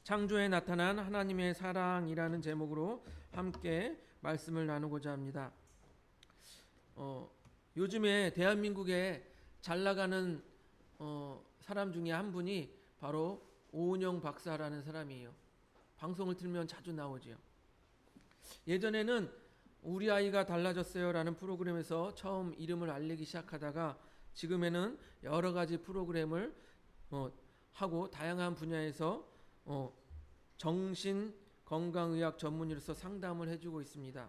창조에 나타난 하나님의 사랑이라는 제목으로 함께 말씀을 나누고자 합니다. 요즘에 대한민국에 잘 나가는 사람 중에 한 분이 바로 오은영 박사라는 사람이에요. 방송을 틀면 자주 나오죠. 예전에는 우리 아이가 달라졌어요라는 프로그램에서 처음 이름을 알리기 시작하다가 지금에는 여러 가지 프로그램을 하고 다양한 분야에서 정신건강의학 전문의로서 상담을 해주고 있습니다.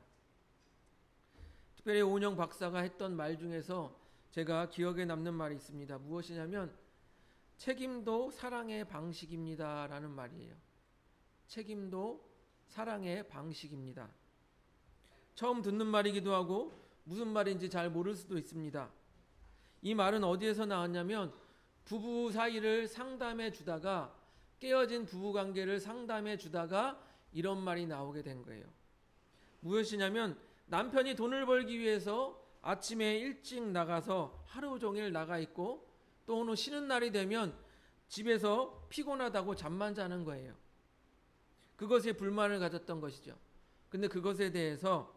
특별히 오은영 박사가 했던 말 중에서 제가 기억에 남는 말이 있습니다. 무엇이냐면 책임도 사랑의 방식입니다 라는 말이에요. 책임도 사랑의 방식입니다. 처음 듣는 말이기도 하고 무슨 말인지 잘 모를 수도 있습니다. 이 말은 어디에서 나왔냐면 부부 사이를 상담해 주다가 깨어진 부부관계를 상담해 주다가 이런 말이 나오게 된 거예요. 무엇이냐면 남편이 돈을 벌기 위해서 아침에 일찍 나가서 하루 종일 나가 있고 또 어느 쉬는 날이 되면 집에서 피곤하다고 잠만 자는 거예요. 그것에 불만을 가졌던 것이죠. 근데 그것에 대해서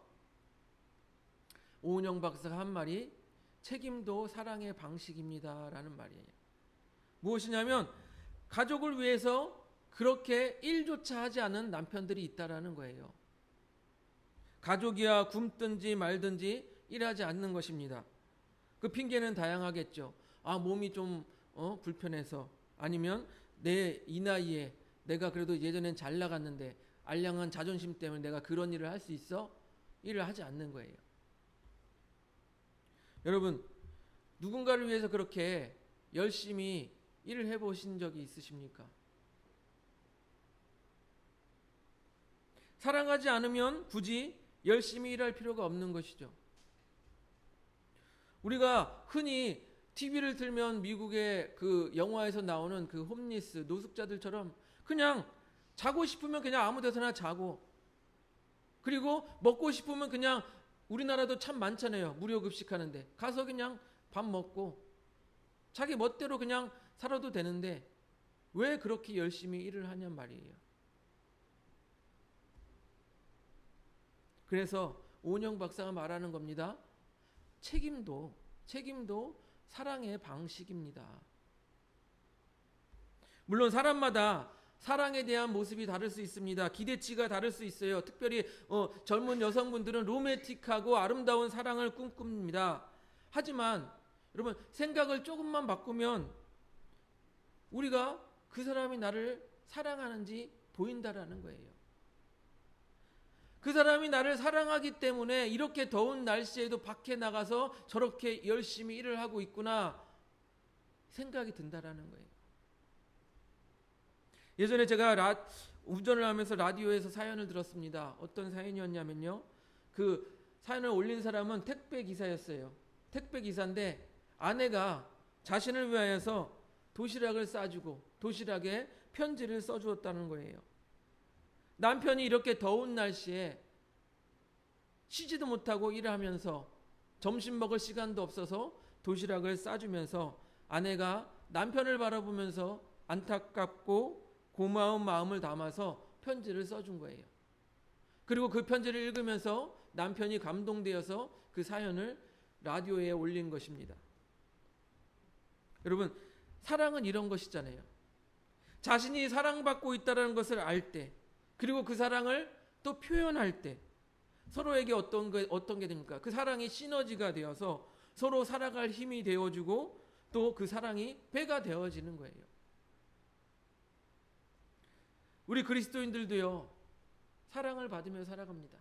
오은영 박사가 한 말이 책임도 사랑의 방식입니다 라는 말이에요. 무엇이냐면 가족을 위해서 그렇게 일조차 하지 않은 남편들이 있다라는 거예요. 가족이야 굶든지 말든지 일하지 않는 것입니다. 그 핑계는 다양하겠죠. 몸이 좀 불편해서, 아니면 내 이 나이에 내가 그래도 예전엔 잘 나갔는데 알량한 자존심 때문에 내가 그런 일을 할 수 있어? 일을 하지 않는 거예요. 여러분, 누군가를 위해서 그렇게 열심히 일을 해보신 적이 있으십니까? 사랑하지 않으면 굳이 열심히 일할 필요가 없는 것이죠. 우리가 흔히 TV를 틀면 미국의 그 영화에서 나오는 그 홈리스 노숙자들처럼 그냥 자고 싶으면 그냥 아무 데서나 자고, 그리고 먹고 싶으면 그냥, 우리나라도 참 많잖아요. 무료 급식하는데 가서 그냥 밥 먹고 자기 멋대로 그냥 살아도 되는데 왜 그렇게 열심히 일을 하냔 말이에요. 그래서 오은영 박사가 말하는 겁니다. 책임도 사랑의 방식입니다. 물론 사람마다 사랑에 대한 모습이 다를 수 있습니다. 기대치가 다를 수 있어요. 특별히 젊은 여성분들은 로맨틱하고 아름다운 사랑을 꿈꿉니다. 하지만 여러분, 생각을 조금만 바꾸면 우리가 그 사람이 나를 사랑하는지 보인다라는 거예요. 그 사람이 나를 사랑하기 때문에 이렇게 더운 날씨에도 밖에 나가서 저렇게 열심히 일을 하고 있구나 생각이 든다라는 거예요. 예전에 제가 운전을 하면서 라디오에서 사연을 들었습니다. 어떤 사연이었냐면요, 그 사연을 올린 사람은 택배 기사였어요. 택배 기사인데 아내가 자신을 위하여서 도시락을 싸주고 도시락에 편지를 써주었다는 거예요. 남편이 이렇게 더운 날씨에 쉬지도 못하고 일을 하면서 점심 먹을 시간도 없어서 도시락을 싸주면서 아내가 남편을 바라보면서 안타깝고 고마운 마음을 담아서 편지를 써준 거예요. 그리고 그 편지를 읽으면서 남편이 감동되어서 그 사연을 라디오에 올린 것입니다. 여러분, 사랑은 이런 것이잖아요. 자신이 사랑받고 있다는 것을 알 때, 그리고 그 사랑을 또 표현할 때 서로에게 어떤 게 됩니까? 그 사랑이 시너지가 되어서 서로 살아갈 힘이 되어주고 또 그 사랑이 배가 되어지는 거예요. 우리 그리스도인들도요, 사랑을 받으며 살아갑니다.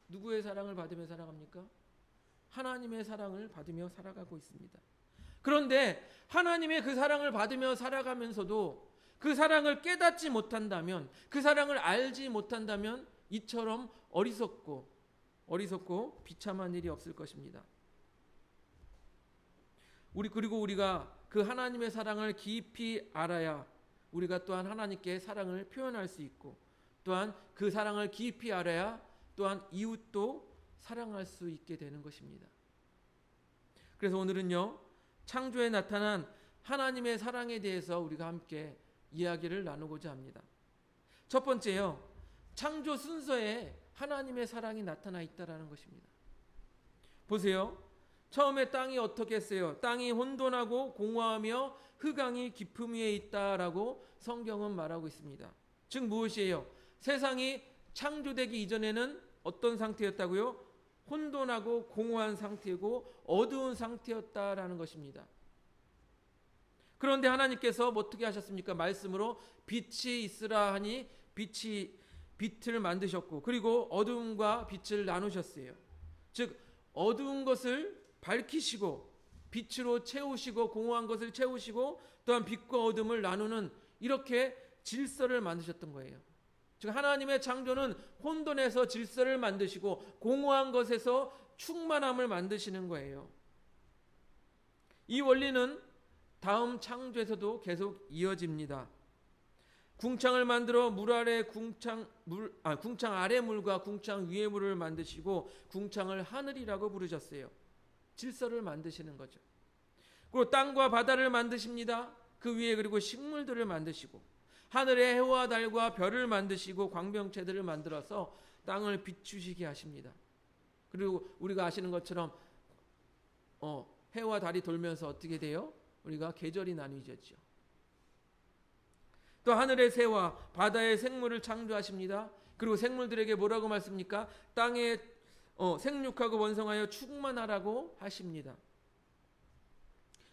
누구의 사랑을 받으며 살아갑니까? 하나님의 사랑을 받으며 살아가고 있습니다. 그런데 하나님의 그 사랑을 받으며 살아가면서도 그 사랑을 깨닫지 못한다면, 그 사랑을 알지 못한다면 이처럼 어리석고 비참한 일이 없을 것입니다. 그리고 우리가 그 하나님의 사랑을 깊이 알아야 우리가 또한 하나님께 사랑을 표현할 수 있고, 또한 그 사랑을 깊이 알아야 또한 이웃도 사랑할 수 있게 되는 것입니다. 그래서 오늘은요, 창조에 나타난 하나님의 사랑에 대해서 우리가 함께 이야기를 나누고자 합니다. 첫 번째요. 창조 순서에 하나님의 사랑이 나타나 있다라는 것입니다. 보세요. 처음에 땅이 어떻게 했어요? 땅이 혼돈하고 공허하며 흑암이 깊음 위에 있다라고 성경은 말하고 있습니다. 즉 무엇이에요? 세상이 창조되기 이전에는 어떤 상태였다고요? 혼돈하고 공허한 상태고 어두운 상태였다라는 것입니다. 그런데 하나님께서 어떻게 하셨습니까? 말씀으로 빛이 있으라 하니 빛을 만드셨고, 그리고 어두움과 빛을 나누셨어요. 즉 어두운 것을 밝히시고 빛으로 채우시고 공허한 것을 채우시고 또한 빛과 어둠을 나누는 이렇게 질서를 만드셨던 거예요. 즉 하나님의 창조는 혼돈에서 질서를 만드시고 공허한 것에서 충만함을 만드시는 거예요. 이 원리는 다음 창조에서도 계속 이어집니다. 궁창을 만들어 궁창 아래 물과 궁창 위에 물을 만드시고 궁창을 하늘이라고 부르셨어요. 질서를 만드시는 거죠. 그리고 땅과 바다를 만드십니다. 그 위에 그리고 식물들을 만드시고 하늘의 해와 달과 별을 만드시고 광명체들을 만들어서 땅을 비추시게 하십니다. 그리고 우리가 아시는 것처럼 해와 달이 돌면서 어떻게 돼요? 우리가 계절이 나뉘어졌죠. 또 하늘의 새와 바다의 생물을 창조하십니다. 그리고 생물들에게 뭐라고 말씀입니까? 땅에 생육하고 번성하여 충만하라고 하십니다.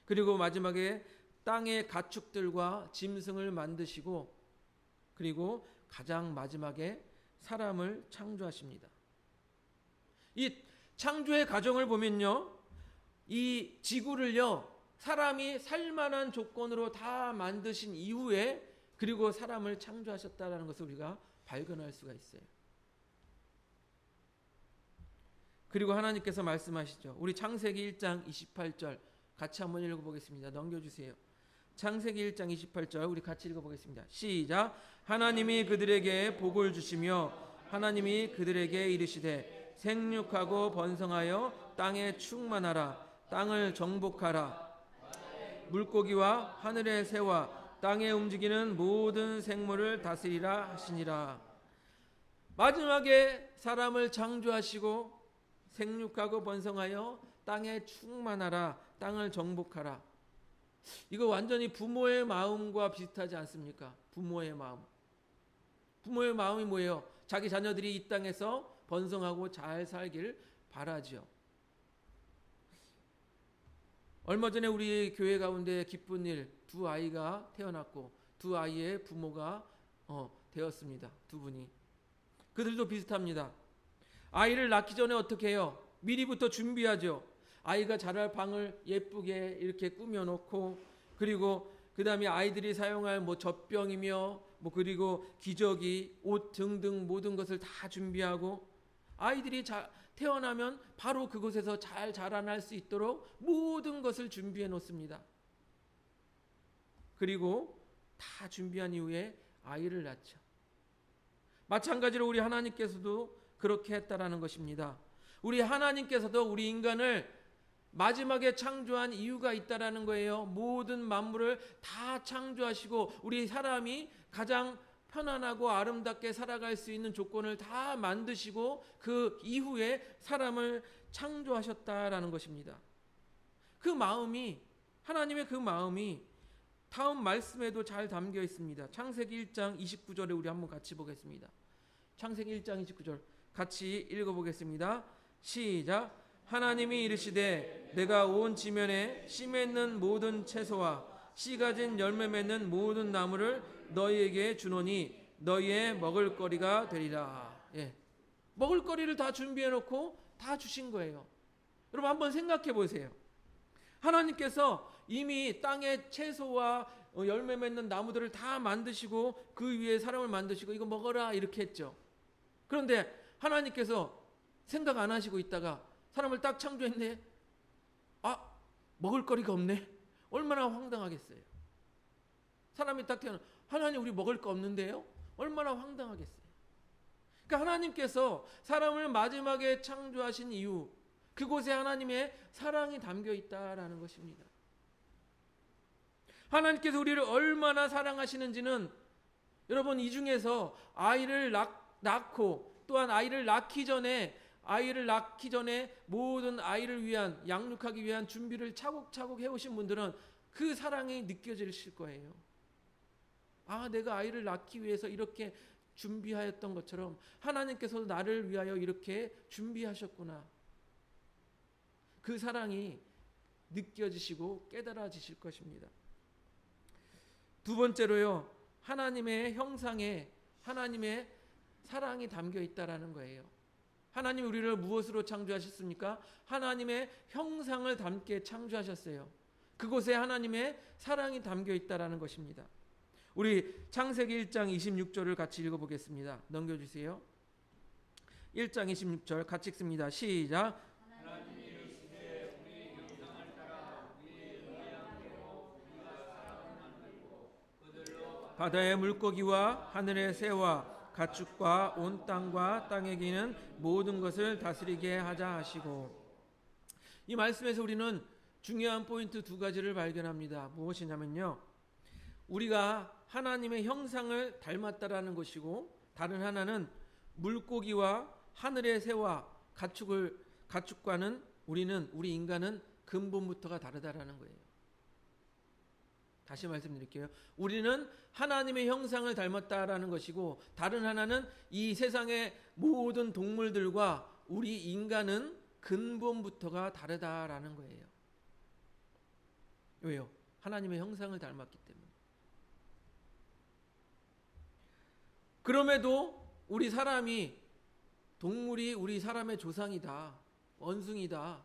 그리고 마지막에 땅의 가축들과 짐승을 만드시고 그리고 가장 마지막에 사람을 창조하십니다. 이 창조의 과정을 보면요, 이 지구를요 사람이 살만한 조건으로 다 만드신 이후에 그리고 사람을 창조하셨다는 것을 우리가 발견할 수가 있어요. 그리고 하나님께서 말씀하시죠. 우리 창세기 1장 28절 같이 한번 읽어보겠습니다. 넘겨주세요. 창세기 1장 28절 우리 같이 읽어보겠습니다. 시작. 하나님이 그들에게 복을 주시며 하나님이 그들에게 이르시되 생육하고 번성하여 땅에 충만하라. 땅을 정복하라. 물고기와 하늘의 새와 땅에 움직이는 모든 생물을 다스리라 하시니라. 마지막에 사람을 창조하시고 생육하고 번성하여 땅에 충만하라. 땅을 정복하라. 이거 완전히 부모의 마음과 비슷하지 않습니까? 부모의 마음. 부모의 마음이 뭐예요? 자기 자녀들이 이 땅에서 번성하고 잘 살길 바라죠. 얼마 전에 우리 교회 가운데 기쁜 일, 두 아이가 태어났고 두 아이의 부모가 되었습니다. 두 분이. 그들도 비슷합니다. 아이를 낳기 전에 어떻게 해요? 미리부터 준비하죠. 아이가 자랄 방을 예쁘게 이렇게 꾸며놓고 그리고 그 다음에 아이들이 사용할 젖병이며 그리고 기저귀, 옷 등등 모든 것을 다 준비하고 아이들이 태어나면 바로 그곳에서 잘 자라날 수 있도록 모든 것을 준비해 놓습니다. 그리고 다 준비한 이후에 아이를 낳죠. 마찬가지로 우리 하나님께서도 그렇게 했다라는 것입니다. 우리 하나님께서도 우리 인간을 마지막에 창조한 이유가 있다라는 거예요. 모든 만물을 다 창조하시고 우리 사람이 가장 편안하고 아름답게 살아갈 수 있는 조건을 다 만드시고 그 이후에 사람을 창조하셨다라는 것입니다. 그 마음이 하나님의 그 마음이 다음 말씀에도 잘 담겨 있습니다. 창세기 1장 29절에 우리 한번 같이 보겠습니다. 창세기 1장 29절 같이 읽어보겠습니다. 시작. 하나님이 이르시되 내가 온 지면에 씨 맺는 모든 채소와 씨 가진 열매 맺는 모든 나무를 너희에게 주노니 너희의 먹을거리가 되리라. 먹을거리를 다 준비해 놓고 다 주신 거예요. 여러분 한번 생각해 보세요. 하나님께서 이미 땅의 채소와 열매 맺는 나무들을 다 만드시고 그 위에 사람을 만드시고 이거 먹어라 이렇게 했죠. 그런데 하나님께서 생각 안 하시고 있다가 사람을 딱 창조했네. 먹을거리가 없네. 얼마나 황당하겠어요. 사람이 딱 태어나 하나님 우리 먹을 거 없는데요. 얼마나 황당하겠어요. 그러니까 하나님께서 사람을 마지막에 창조하신 이유 그곳에 하나님의 사랑이 담겨 있다라는 것입니다. 하나님께서 우리를 얼마나 사랑하시는지는 여러분, 이 중에서 아이를 낳고 또한 아이를 낳기 전에 모든 아이를 위한, 양육하기 위한 준비를 차곡차곡 해오신 분들은 그 사랑이 느껴지실 거예요. 아, 내가 아이를 낳기 위해서 이렇게 준비하였던 것처럼 하나님께서도 나를 위하여 이렇게 준비하셨구나. 그 사랑이 느껴지시고 깨달아지실 것입니다. 두 번째로요, 하나님의 형상에 하나님의 사랑이 담겨 있다라는 거예요. 하나님 우리를 무엇으로 창조하셨습니까? 하나님의 형상을 담게 창조하셨어요. 그곳에 하나님의 사랑이 담겨 있다라는 것입니다. 우리 창세기 1장 26절을 같이 읽어보겠습니다. 넘겨주세요. 1장 26절 같이 읽습니다. 시작. 바다의 물고기와 하늘의 새와 가축과 온 땅과 땅에 기는 모든 것을 다스리게 하자 하시고. 이 말씀에서 우리는 중요한 포인트 두 가지를 발견합니다. 무엇이냐면요, 우리가 하나님의 형상을 닮았다라는 것이고, 다른 하나는 물고기와 하늘의 새와 가축과는 우리 인간은 근본부터가 다르다라는 거예요. 다시 말씀드릴게요. 우리는 하나님의 형상을 닮았다라는 것이고, 다른 하나는 이 세상의 모든 동물들과 우리 인간은 근본부터가 다르다라는 거예요. 왜요? 하나님의 형상을 닮았기 때문에. 그럼에도 우리 사람이, 동물이 우리 사람의 조상이다, 원숭이다,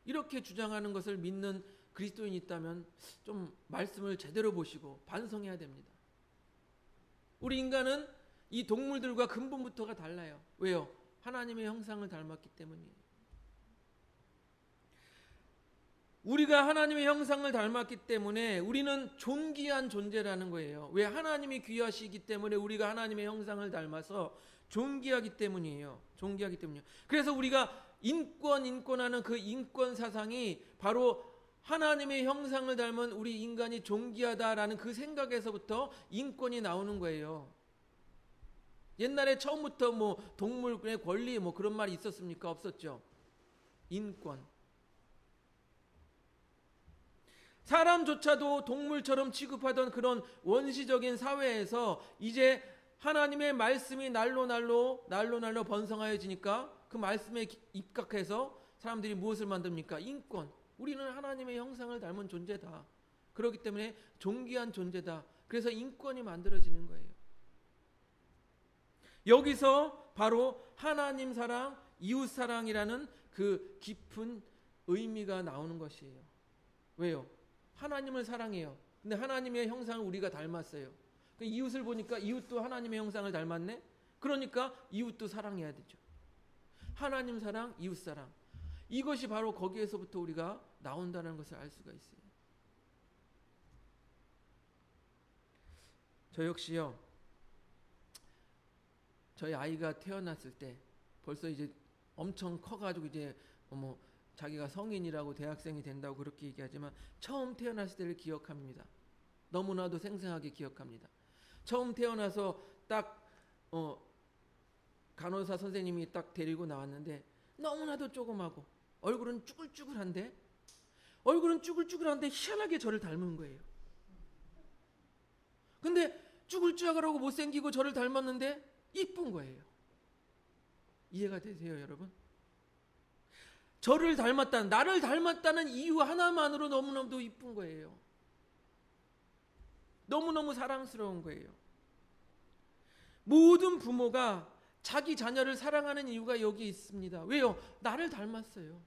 이렇게 주장하는 것을 믿는 그리스도인이 있다면 좀 말씀을 제대로 보시고 반성해야 됩니다. 우리 인간은 이 동물들과 근본부터가 달라요. 왜요? 하나님의 형상을 닮았기 때문이에요. 우리가 하나님의 형상을 닮았기 때문에 우리는 존귀한 존재라는 거예요. 왜? 하나님이 귀하시기 때문에 우리가 하나님의 형상을 닮아서 존귀하기 때문이에요. 존귀하기 때문이에요. 그래서 우리가 인권하는 그 인권 사상이 바로 하나님의 형상을 닮은 우리 인간이 존귀하다라는 그 생각에서부터 인권이 나오는 거예요. 옛날에 처음부터 뭐 동물의 권리 뭐 그런 말이 있었습니까? 없었죠. 인권. 사람조차도 동물처럼 취급하던 그런 원시적인 사회에서 이제 하나님의 말씀이 날로 번성하여지니까 그 말씀에 입각해서 사람들이 무엇을 만듭니까? 인권. 우리는 하나님의 형상을 닮은 존재다. 그렇기 때문에 존귀한 존재다. 그래서 인권이 만들어지는 거예요. 여기서 바로 하나님 사랑, 이웃 사랑이라는 그 깊은 의미가 나오는 것이에요. 왜요? 하나님을 사랑해요. 근데 하나님의 형상을 우리가 닮았어요. 이웃을 보니까 이웃도 하나님의 형상을 닮았네? 그러니까 이웃도 사랑해야 되죠. 하나님 사랑, 이웃 사랑. 이것이 바로 거기에서부터 우리가 나온다는 것을 알 수가 있어요. 저 역시요, 저희 아이가 태어났을 때 벌써 이제 엄청 커가지고 이제 자기가 성인이라고 대학생이 된다고 그렇게 얘기하지만 처음 태어났을 때를 기억합니다. 너무나도 생생하게 기억합니다. 처음 태어나서 딱 간호사 선생님이 딱 데리고 나왔는데 너무나도 조그마고 얼굴은 쭈글쭈글한데 희한하게 저를 닮은 거예요. 근데 쭈글쭈글하고 못생기고 저를 닮았는데 이쁜 거예요. 이해가 되세요, 여러분? 나를 닮았다는 이유 하나만으로 너무너무 이쁜 거예요. 너무너무 사랑스러운 거예요. 모든 부모가 자기 자녀를 사랑하는 이유가 여기 있습니다. 왜요? 나를 닮았어요.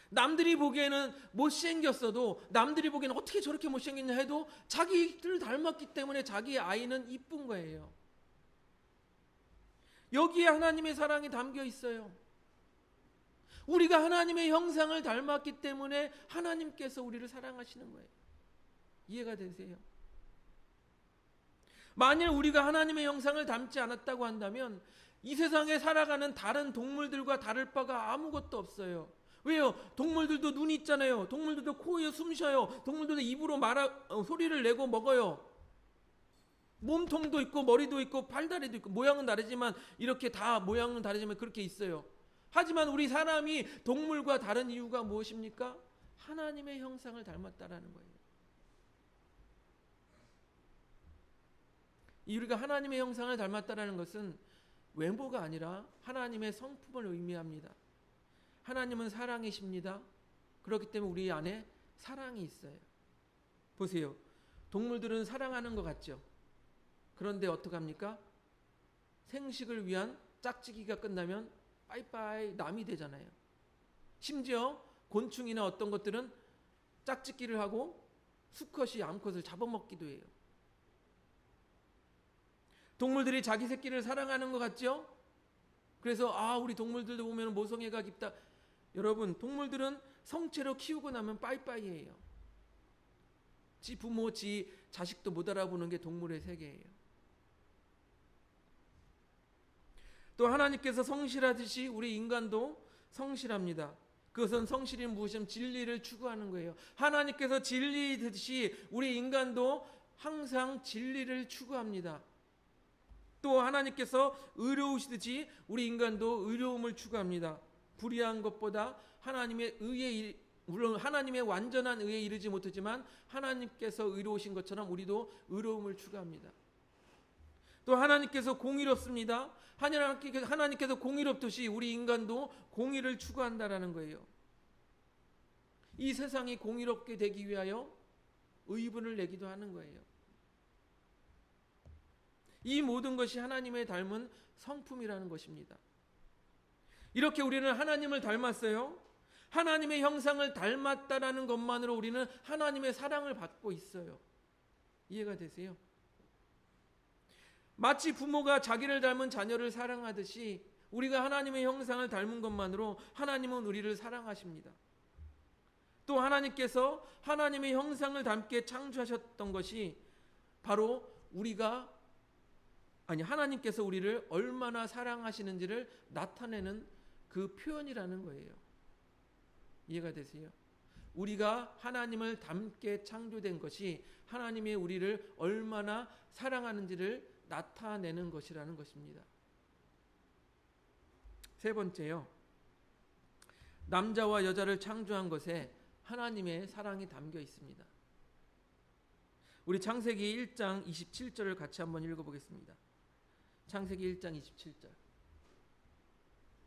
남들이 보기에는 못생겼어도, 남들이 보기에는 어떻게 저렇게 못생겼냐 해도 자기를 닮았기 때문에 자기의 아이는 이쁜 거예요. 여기에 하나님의 사랑이 담겨 있어요. 우리가 하나님의 형상을 닮았기 때문에 하나님께서 우리를 사랑하시는 거예요. 이해가 되세요? 만일 우리가 하나님의 형상을 닮지 않았다고 한다면 이 세상에 살아가는 다른 동물들과 다를 바가 아무것도 없어요. 왜요? 동물들도 눈이 있잖아요. 동물들도 코에 숨 쉬어요. 동물들도 입으로 소리를 내고 먹어요. 몸통도 있고 머리도 있고 팔다리도 있고 모양은 다르지만 이렇게 다 모양은 다르지만 그렇게 있어요. 하지만 우리 사람이 동물과 다른 이유가 무엇입니까? 하나님의 형상을 닮았다라는 거예요. 우리가 하나님의 형상을 닮았다라는 것은 외모가 아니라 하나님의 성품을 의미합니다. 하나님은 사랑이십니다. 그렇기 때문에 우리 안에 사랑이 있어요. 보세요. 동물들은 사랑하는 것 같죠. 그런데 어떡합니까? 생식을 위한 짝짓기가 끝나면 빠이빠이 남이 되잖아요. 심지어 곤충이나 어떤 것들은 짝짓기를 하고 수컷이 암컷을 잡아먹기도 해요. 동물들이 자기 새끼를 사랑하는 것 같죠? 그래서 우리 동물들도 보면 모성애가 깊다. 여러분, 동물들은 성체로 키우고 나면 빠이빠이예요. 지 부모, 지 자식도 못 알아보는 게 동물의 세계예요. 또 하나님께서 성실하듯이 우리 인간도 성실합니다. 그것은 성실이 무엇이냐면 진리를 추구하는 거예요. 하나님께서 진리듯이 우리 인간도 항상 진리를 추구합니다. 또 하나님께서 의로우시듯이 우리 인간도 의로움을 추구합니다. 불의한 것보다 하나님의 의에, 물론 하나님의 완전한 의에 이르지 못하지만 하나님께서 의로우신 것처럼 우리도 의로움을 추구합니다. 또 하나님께서 공의롭습니다. 하나님께서 공의롭듯이 우리 인간도 공의를 추구한다라는 거예요. 이 세상이 공의롭게 되기 위하여 의분을 내기도 하는 거예요. 이 모든 것이 하나님의 닮은 성품이라는 것입니다. 이렇게 우리는 하나님을 닮았어요. 하나님의 형상을 닮았다라는 것만으로 우리는 하나님의 사랑을 받고 있어요. 이해가 되세요? 마치 부모가 자기를 닮은 자녀를 사랑하듯이 우리가 하나님의 형상을 닮은 것만으로 하나님은 우리를 사랑하십니다. 또 하나님께서 하나님의 형상을 닮게 창조하셨던 것이 바로 하나님께서 우리를 얼마나 사랑하시는지를 나타내는 그 표현이라는 거예요. 이해가 되세요? 우리가 하나님을 닮게 창조된 것이 하나님의 우리를 얼마나 사랑하는지를 나타내는 것이라는 것입니다. 세 번째요. 남자와 여자를 창조한 것에 하나님의 사랑이 담겨 있습니다. 우리 창세기 1장 27절을 같이 한번 읽어보겠습니다. 창세기 1장 27절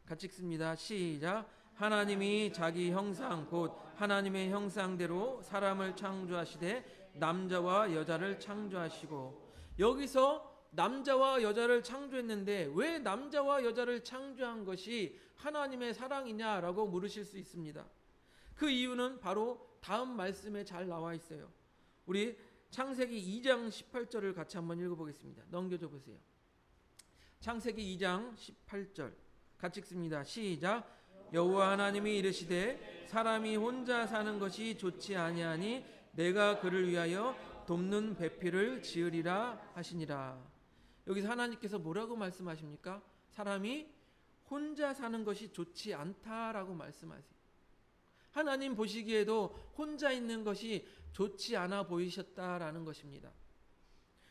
같이 읽습니다. 시작. 하나님이 자기 형상 곧 하나님의 형상대로 사람을 창조하시되 남자와 여자를 창조하시고, 여기서 남자와 여자를 창조했는데 왜 남자와 여자를 창조한 것이 하나님의 사랑이냐라고 물으실 수 있습니다. 그 이유는 바로 다음 말씀에 잘 나와 있어요. 우리 창세기 2장 18절을 같이 한번 읽어보겠습니다. 넘겨줘 보세요. 창세기 2장 18절 같이 읽습니다. 시작. 여호와 하나님이 이르시되 사람이 혼자 사는 것이 좋지 아니하니 내가 그를 위하여 돕는 배필을 지으리라 하시니라. 여기서 하나님께서 뭐라고 말씀하십니까? 사람이 혼자 사는 것이 좋지 않다라고 말씀하세요. 하나님 보시기에도 혼자 있는 것이 좋지 않아 보이셨다라는 것입니다.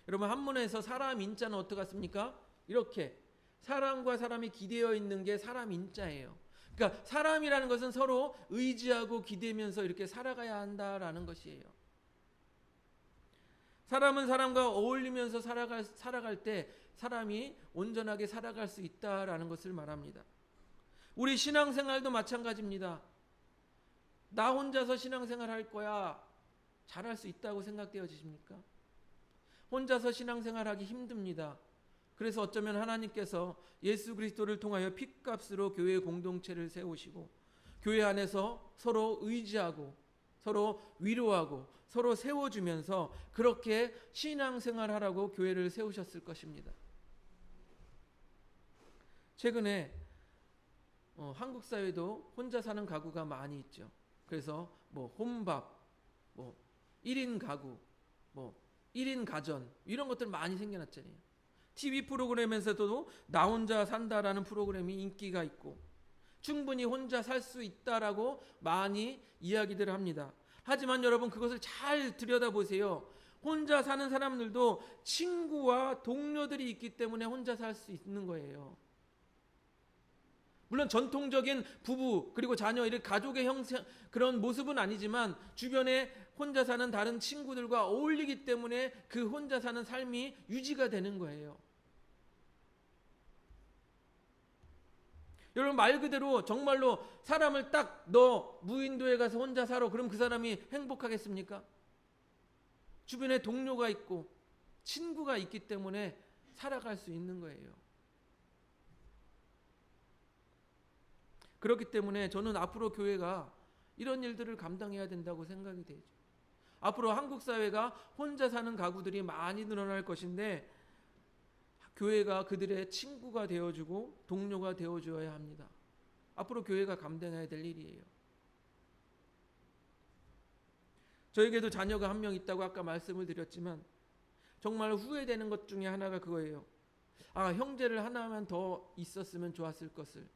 여러분, 한문에서 사람 인자는 어떻습니까? 이렇게 사람과 사람이 기대어 있는 게 사람 인자예요. 그러니까 사람이라는 것은 서로 의지하고 기대면서 이렇게 살아가야 한다라는 것이에요. 사람은 사람과 어울리면서 살아갈 때 사람이 온전하게 살아갈 수 있다라는 것을 말합니다. 우리 신앙생활도 마찬가지입니다. 나 혼자서 신앙생활 할 거야. 잘할 수 있다고 생각되어지십니까? 혼자서 신앙생활하기 힘듭니다. 그래서 어쩌면 하나님께서 예수 그리스도를 통하여 핏값으로 교회 공동체를 세우시고 교회 안에서 서로 의지하고 서로 위로하고 서로 세워주면서 그렇게 신앙생활하라고 교회를 세우셨을 것입니다. 최근에 한국 사회도 혼자 사는 가구가 많이 있죠. 그래서 혼밥, 1인 가구, 1인 가전 이런 것들 많이 생겨났잖아요. TV 프로그램에서도 나 혼자 산다라는 프로그램이 인기가 있고 충분히 혼자 살 수 있다라고 많이 이야기들을 합니다. 하지만 여러분, 그것을 잘 들여다보세요. 혼자 사는 사람들도 친구와 동료들이 있기 때문에 혼자 살 수 있는 거예요. 물론 전통적인 부부 그리고 자녀 이런 가족의 형상 그런 모습은 아니지만 주변에 혼자 사는 다른 친구들과 어울리기 때문에 그 혼자 사는 삶이 유지가 되는 거예요. 여러분 말 그대로 정말로 사람을 딱 너 무인도에 가서 혼자 살아 그럼 그 사람이 행복하겠습니까? 주변에 동료가 있고 친구가 있기 때문에 살아갈 수 있는 거예요. 그렇기 때문에 저는 앞으로 교회가 이런 일들을 감당해야 된다고 생각이 되죠. 앞으로 한국 사회가 혼자 사는 가구들이 많이 늘어날 것인데 교회가 그들의 친구가 되어주고 동료가 되어줘야 합니다. 앞으로 교회가 감당해야 될 일이에요. 저에게도 자녀가 한 명 있다고 아까 말씀을 드렸지만 정말 후회되는 것 중에 하나가 그거예요. 아, 형제를 하나만 더 있었으면 좋았을 것을.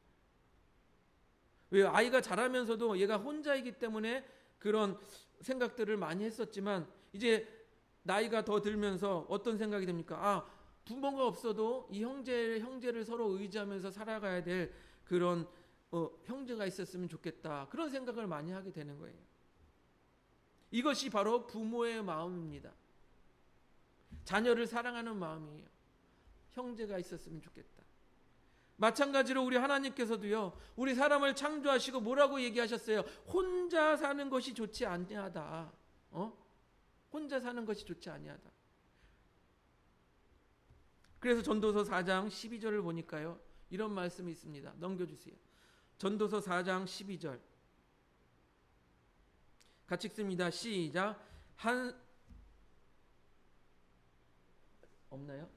왜 아이가 자라면서도 얘가 혼자이기 때문에 그런 생각들을 많이 했었지만 이제 나이가 더 들면서 어떤 생각이 됩니까? 아, 부모가 없어도 이 형제를 서로 의지하면서 살아가야 될 그런 형제가 있었으면 좋겠다. 그런 생각을 많이 하게 되는 거예요. 이것이 바로 부모의 마음입니다. 자녀를 사랑하는 마음이에요. 형제가 있었으면 좋겠다. 마찬가지로 우리 하나님께서도요. 우리 사람을 창조하시고 뭐라고 얘기하셨어요? 혼자 사는 것이 좋지 아니하다. 혼자 사는 것이 좋지 아니하다. 그래서 전도서 4장 12절을 보니까요. 이런 말씀이 있습니다. 넘겨주세요. 전도서 4장 12절. 같이 읽습니다. 시작. 없나요?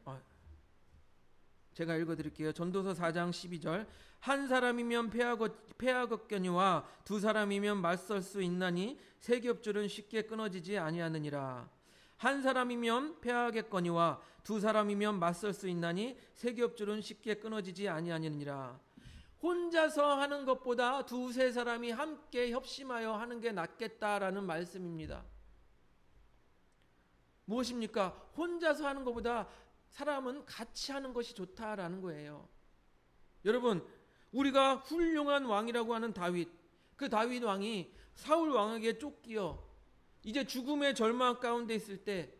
제가 읽어드릴게요. 전도서 4장 12절. 한 사람이면 패하겠거니와 두 사람이면 맞설 수 있나니 세 겹줄은 쉽게 끊어지지 아니하느니라. 한 사람이면 패하겠거니와 두 사람이면 맞설 수 있나니 세 겹줄은 쉽게 끊어지지 아니하느니라. 혼자서 하는 것보다 두세 사람이 함께 협심하여 하는 게 낫겠다라는 말씀입니다. 무엇입니까? 혼자서 하는 것보다 사람은 같이 하는 것이 좋다라는 거예요. 여러분, 우리가 훌륭한 왕이라고 하는 다윗, 그 다윗 왕이 사울 왕에게 쫓기어 이제 죽음의 절망 가운데 있을 때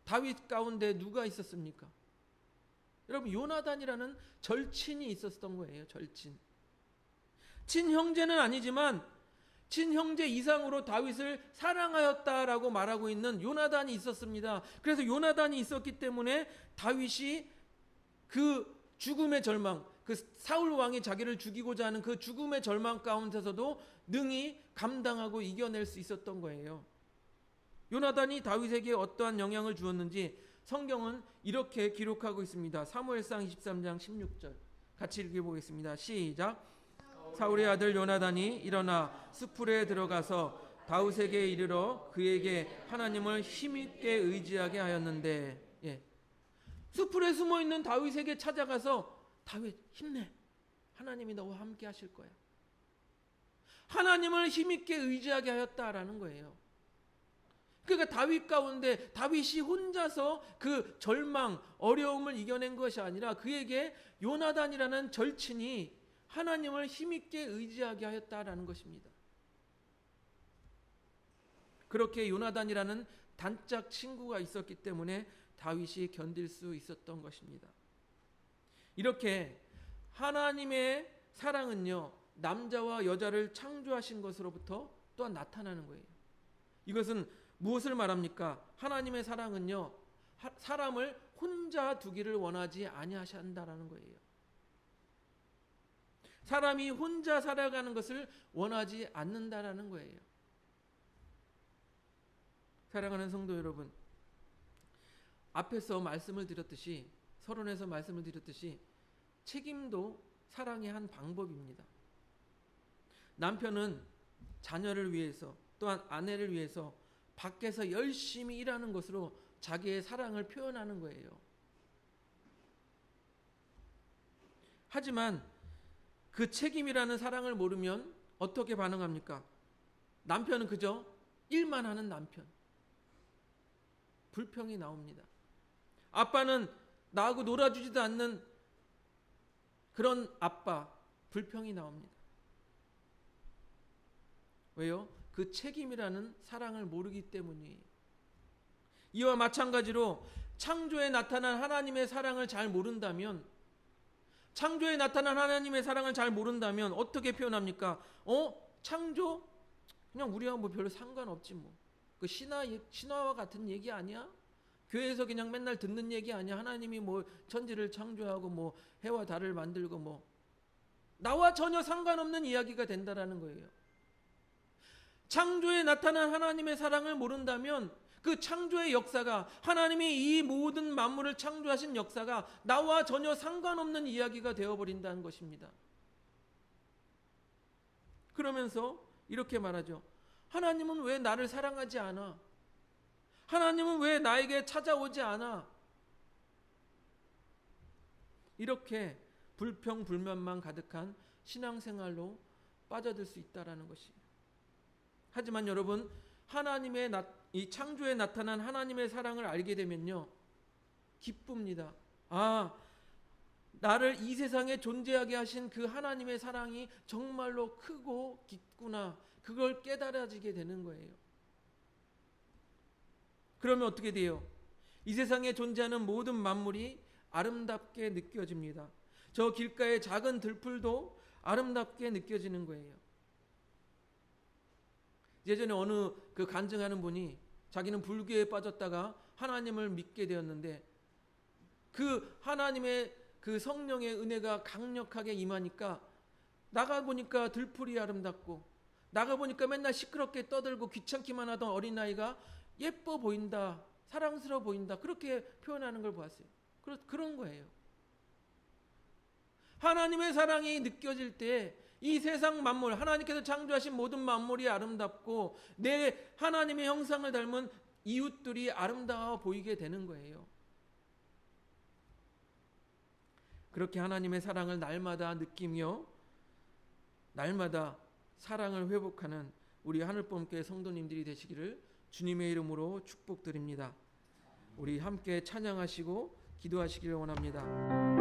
다윗 가운데 누가 있었습니까? 여러분, 요나단이라는 절친이 있었던 거예요. 절친. 친형제는 아니지만 친형제 이상으로 다윗을 사랑하였다라고 말하고 있는 요나단이 있었습니다. 그래서 요나단이 있었기 때문에 다윗이 그 죽음의 절망, 그 사울 왕이 자기를 죽이고자 하는 그 죽음의 절망 가운데서도 능히 감당하고 이겨낼 수 있었던 거예요. 요나단이 다윗에게 어떠한 영향을 주었는지 성경은 이렇게 기록하고 있습니다. 사무엘상 23장 16절 같이 읽어보겠습니다. 시작. 사울의 아들 요나단이 일어나 숲풀에 들어가서 다윗에게 이르러 그에게 하나님을 힘있게 의지하게 하였는데, 숲풀에 숨어있는 다윗에게 찾아가서 다윗 힘내, 하나님이 너와 함께 하실 거야. 하나님을 힘있게 의지하게 하였다라는 거예요. 그러니까 다윗 가운데 다윗이 혼자서 그 절망, 어려움을 이겨낸 것이 아니라 그에게 요나단이라는 절친이 하나님을 힘있게 의지하게 하였다라는 것입니다. 그렇게 요나단이라는 단짝 친구가 있었기 때문에 다윗이 견딜 수 있었던 것입니다. 이렇게 하나님의 사랑은요, 남자와 여자를 창조하신 것으로부터 또한 나타나는 거예요. 이것은 무엇을 말합니까? 하나님의 사랑은요, 사람을 혼자 두기를 원하지 아니하신다라는 거예요. 사람이 혼자 살아가는 것을 원하지 않는다라는 거예요. 사랑하는 성도 여러분, 앞에서 말씀을 드렸듯이, 서론에서 말씀을 드렸듯이 책임도 사랑의 한 방법입니다. 남편은 자녀를 위해서 또한 아내를 위해서 밖에서 열심히 일하는 것으로 자기의 사랑을 표현하는 거예요. 하지만 그 책임이라는 사랑을 모르면 어떻게 반응합니까? 남편은 그저 일만 하는 남편. 불평이 나옵니다. 아빠는 나하고 놀아주지도 않는 그런 아빠, 불평이 나옵니다. 왜요? 그 책임이라는 사랑을 모르기 때문이에요. 이와 마찬가지로 창조에 나타난 하나님의 사랑을 잘 모른다면, 창조에 나타난 하나님의 사랑을 잘 모른다면 어떻게 표현합니까? 창조? 그냥 우리하고 뭐 별로 상관없지 뭐. 그 신화와 같은 얘기 아니야? 교회에서 그냥 맨날 듣는 얘기 아니야? 하나님이 뭐 천지를 창조하고 뭐 해와 달을 만들고 뭐 나와 전혀 상관없는 이야기가 된다라는 거예요. 창조에 나타난 하나님의 사랑을 모른다면 그 창조의 역사가, 하나님이 이 모든 만물을 창조하신 역사가 나와 전혀 상관없는 이야기가 되어버린다는 것입니다. 그러면서 이렇게 말하죠. 하나님은 왜 나를 사랑하지 않아? 하나님은 왜 나에게 찾아오지 않아? 이렇게 불평불만만 가득한 신앙생활로 빠져들 수 있다라는 것이에요. 하지만 여러분, 하나님의 이 창조에 나타난 하나님의 사랑을 알게 되면요, 기쁩니다. 나를 이 세상에 존재하게 하신 그 하나님의 사랑이 정말로 크고 깊구나, 그걸 깨달아지게 되는 거예요. 그러면 어떻게 돼요? 이 세상에 존재하는 모든 만물이 아름답게 느껴집니다. 저 길가의 작은 들풀도 아름답게 느껴지는 거예요. 예전에 어느 그 간증하는 분이 자기는 불교에 빠졌다가 하나님을 믿게 되었는데, 그 하나님의 그 성령의 은혜가 강력하게 임하니까 나가보니까 들풀이 아름답고, 나가보니까 맨날 시끄럽게 떠들고 귀찮기만 하던 어린아이가 예뻐 보인다, 사랑스러워 보인다, 그렇게 표현하는 걸 보았어요. 그런 거예요. 하나님의 사랑이 느껴질 때 이 세상 만물, 하나님께서 창조하신 모든 만물이 아름답고 내 하나님의 형상을 닮은 이웃들이 아름다워 보이게 되는 거예요. 그렇게 하나님의 사랑을 날마다 느끼며 날마다 사랑을 회복하는 우리 하늘봄교회 성도님들이 되시기를 주님의 이름으로 축복드립니다. 우리 함께 찬양하시고 기도하시기를 원합니다.